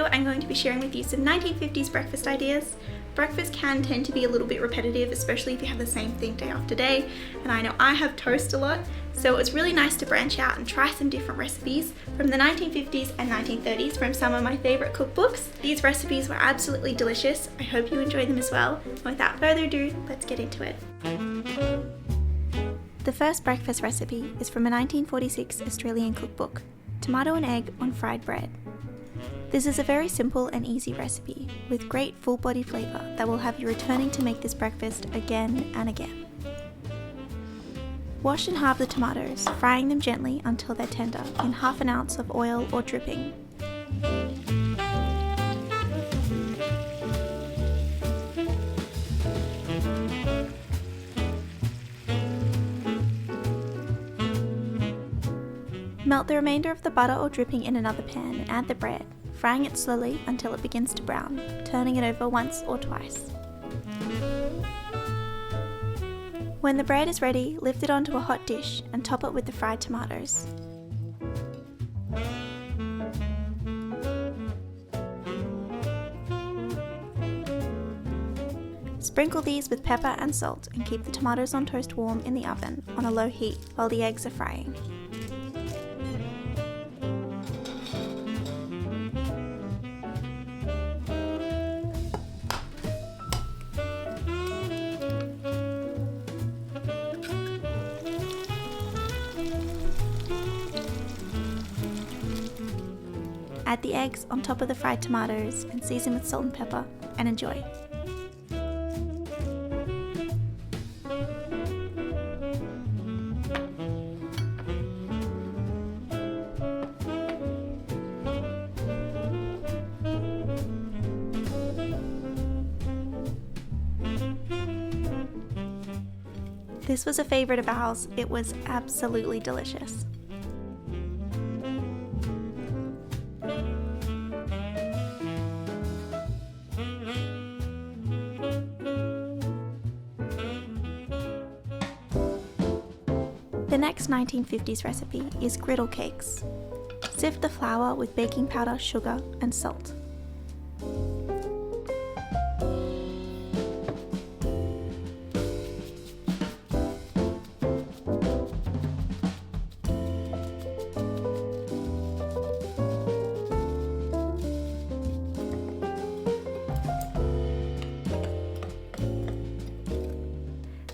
video, I'm going to be sharing with you some 1950s breakfast ideas. Breakfast can tend to be a little bit repetitive, especially if you have the same thing day after day, and I know I have toast a lot, so it's really nice to branch out and try some different recipes from the 1950s and 1930s from some of my favourite cookbooks. These recipes were absolutely delicious. I hope you enjoy them as well. And without further ado, let's get into it. The first breakfast recipe is from a 1946 Australian cookbook, tomato and egg on fried bread. This is a very simple and easy recipe with great full body flavour that will have you returning to make this breakfast again and again. Wash and halve the tomatoes, frying them gently until they're tender in half an ounce of oil or dripping. Melt the remainder of the butter or dripping in another pan and add the bread, frying it slowly until it begins to brown, turning it over once or twice. When the bread is ready, lift it onto a hot dish and top it with the fried tomatoes. Sprinkle these with pepper and salt and keep the tomatoes on toast warm in the oven on a low heat while the eggs are frying. Add the eggs on top of the fried tomatoes and season with salt and pepper and enjoy. This was a favourite of ours. It was absolutely delicious. The next 1950s recipe is Griddle Cakes. Sift the flour with baking powder, sugar and salt.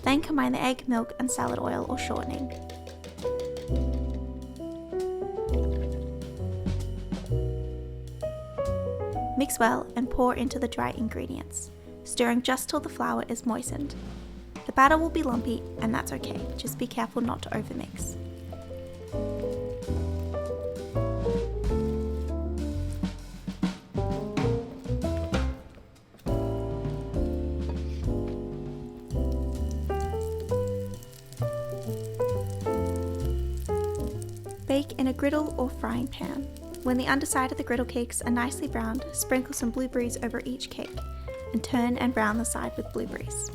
Then combine the egg, milk and salad oil or shortening. Mix well and pour into the dry ingredients, stirring just till the flour is moistened. The batter will be lumpy and that's okay, just be careful not to overmix. Bake in a griddle or frying pan. When the underside of the griddle cakes are nicely browned, sprinkle some blueberries over each cake and turn and brown the side with blueberries.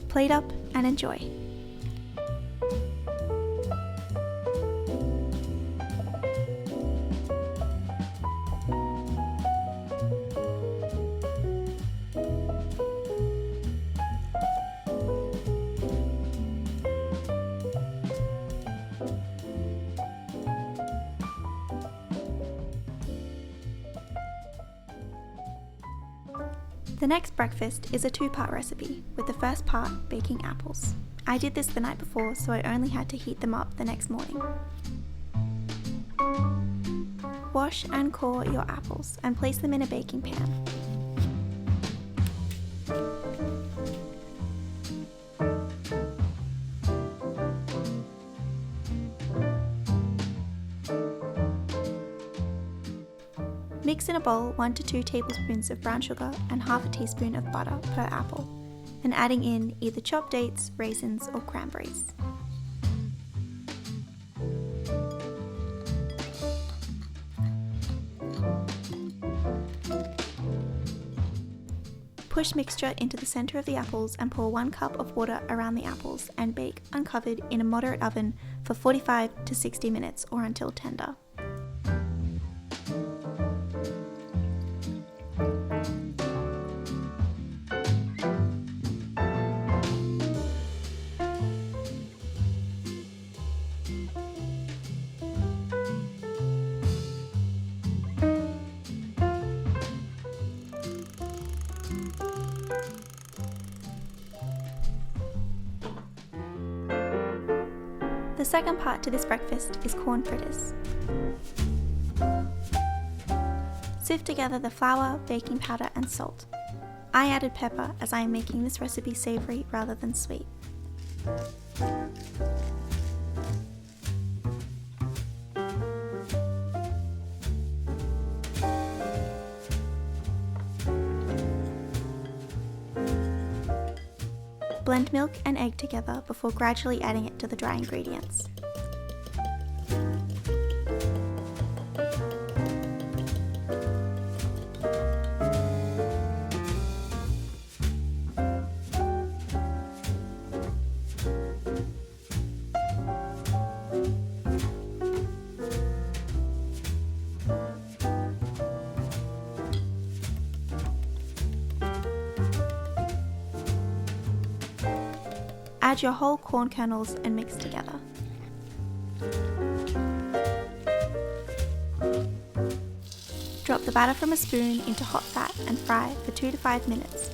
Plate up and enjoy. The next breakfast is a two-part recipe, with the first part baking apples. I did this the night before, so I only had to heat them up the next morning. Wash and core your apples and place them in a baking pan. Mix in a bowl 1 to 2 tablespoons of brown sugar and half a teaspoon of butter per apple, and adding in either chopped dates, raisins or cranberries. push mixture into the centre of the apples and pour 1 cup of water around the apples and bake uncovered in a moderate oven for 45 to 60 minutes or until tender. The second part to this breakfast is corn fritters. Sift together the flour, baking powder and salt. I added pepper as I am making this recipe savoury rather than sweet. Blend milk and egg together before gradually adding it to the dry ingredients. Add your whole corn kernels and mix together. Drop the batter from a spoon into hot fat and fry for 2 to 5 minutes.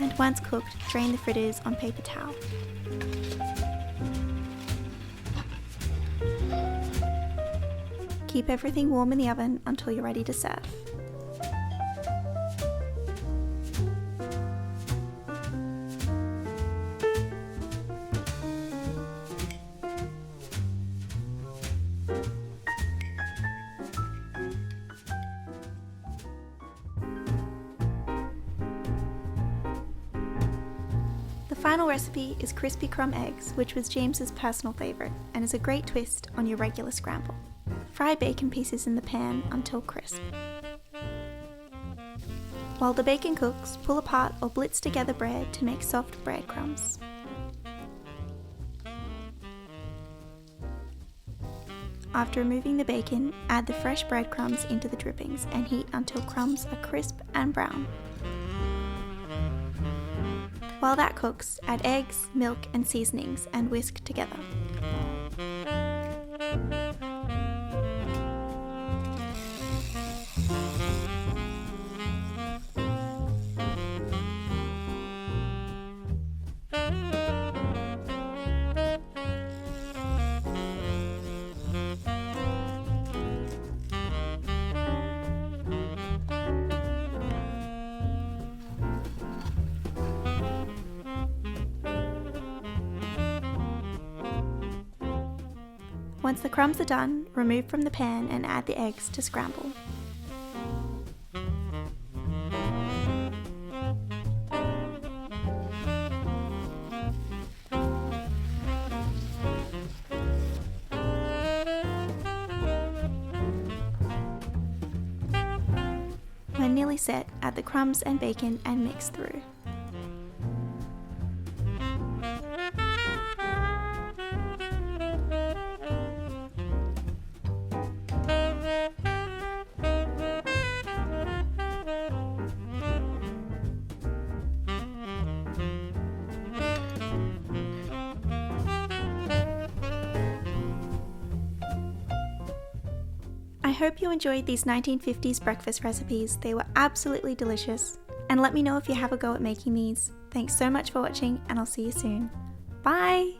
And once cooked, drain the fritters on paper towel. Keep everything warm in the oven until you're ready to serve. The final recipe is crispy crumb eggs, which was James's personal favourite and is a great twist on your regular scramble. Fry bacon pieces in the pan until crisp. While the bacon cooks, pull apart or blitz together bread to make soft breadcrumbs. After removing the bacon, add the fresh breadcrumbs into the drippings and heat until crumbs are crisp and brown. While that cooks, add eggs, milk and seasonings and whisk together. Once the crumbs are done, remove from the pan and add the eggs to scramble. When nearly set, add the crumbs and bacon and mix through. I hope you enjoyed these 1950s breakfast recipes. They were absolutely delicious. And let me know if you have a go at making these. Thanks so much for watching and I'll see you soon. Bye!